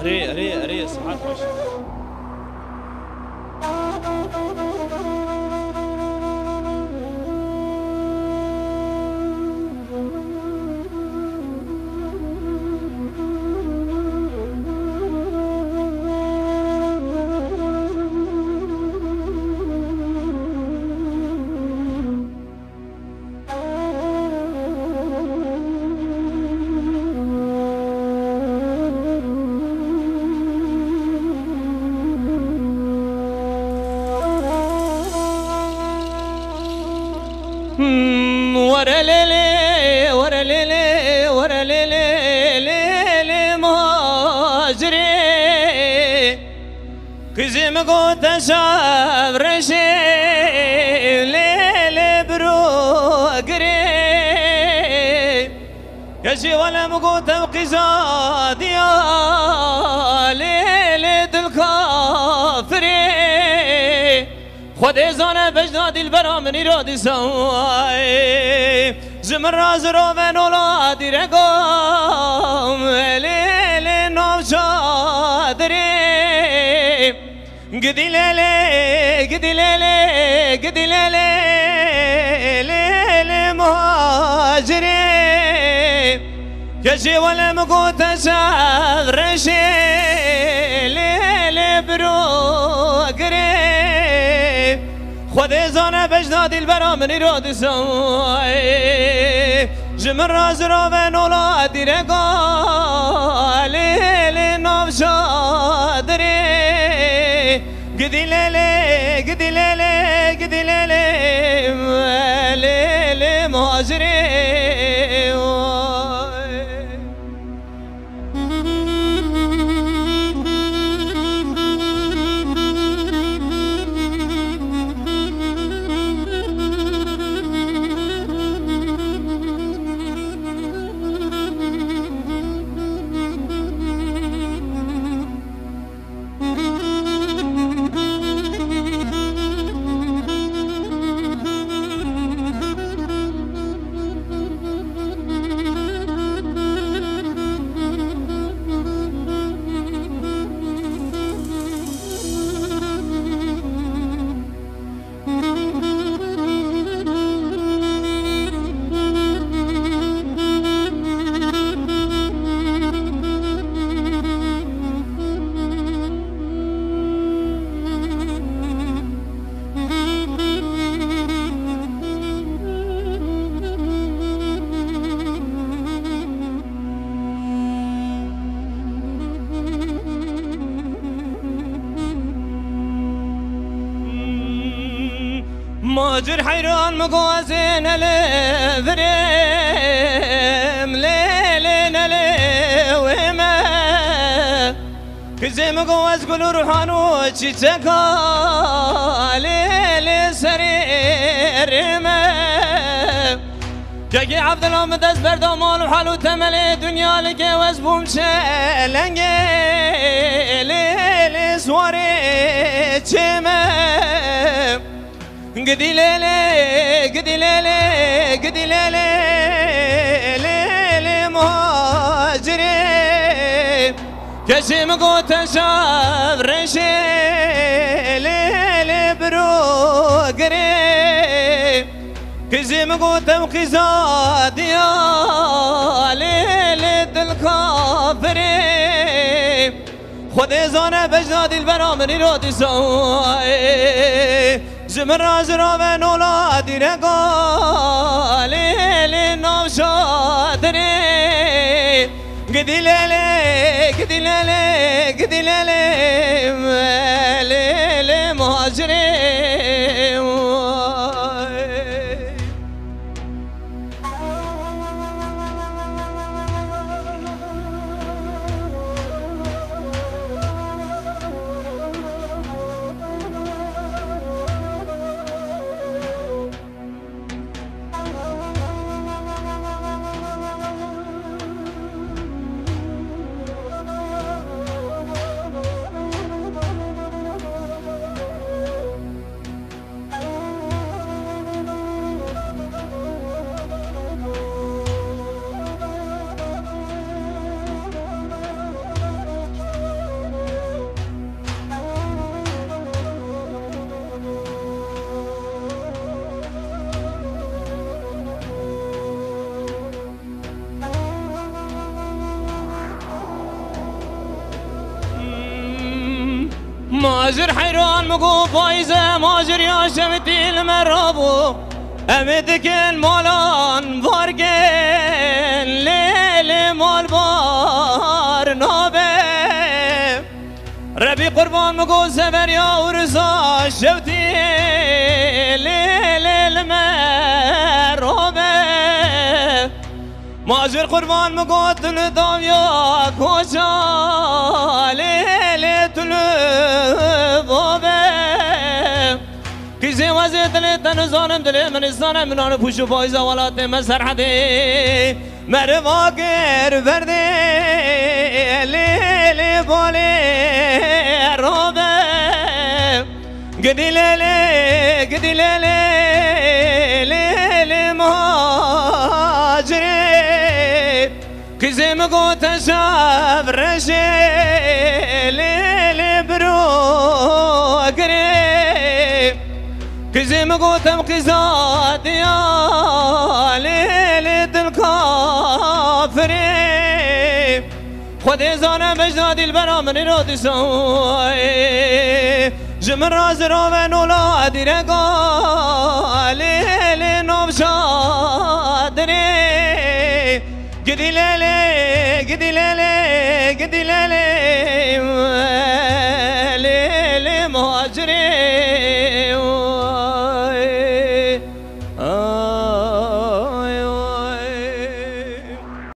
اري صحات خوش. ورا ليلي ورا ليلي ورا ليلي ليلي مهاجري كزم قوت شاب رشي ليلي بروقري يجي ولا مقوت وقزاد يا ليلي دالكافري خود زانه بجدادی البرامنی را دیسای زمر راز رو و نولادی رگم لیل نام شادری گدی لیلی گدی لیلی گدی لیلی لیل مهاجری کشی ولم قوت شغ رشی لیل بروگری خود زانه بجدادی البرامنی را دیسای جمر راز را و نولادی رگا لیل نام شادری گدی لیلی گدی لیلی گدی لیلی لیل مهاجری ماجر حيران مقوازين الفريم ليلنا ليوما كزي مقواز قلو روحانو تشيتكا ليل سرير ما جاكي عبد الله مدس بردامال وحالو تملي دنيا لكي وزبوم شلنجي ليل سواري تشيما قدي ليلي قدي ليلي قدي ليلي ليلي مهاجري كشي مقوت شاب رشي ليلي بروقري كشي مقوت وقزاد يا ليلي دالكافري خود زانه بجدادی البرامنی را دیسای زمر راز را و نولادی رگا لیل نام شادری گدی لیلی گدی لیلی گدی لیلی لیل مهاجری ماجر حيران مقو فايزة ماجر يا شمتي المرابو أمدك المالان بارقين ليلي مال بار نابي ربي قربان مقو سفر يا ورزا شوتي ليلي المرابي ماجر قربان مقو تلدام يا كوشا ليلي تلدام كيزي وزي دلي تنزانم دلي من الزانم من آن پوشو فايزة ولات مسرحدي مرواقر بردي ليلي بالي روبه قدي ليلي قدي ليلي ليلي مهاجري كيزي مقو تشاف رشي ليلي بروقري كزي مقوتم قزاد يا ليلة الكافرين خدي زانا مجدادي البرا من رودي سوي جمر راز رومن ولادي رقا ليلة نوم شادري قدي ليلي قدي ليلي قدي ليلي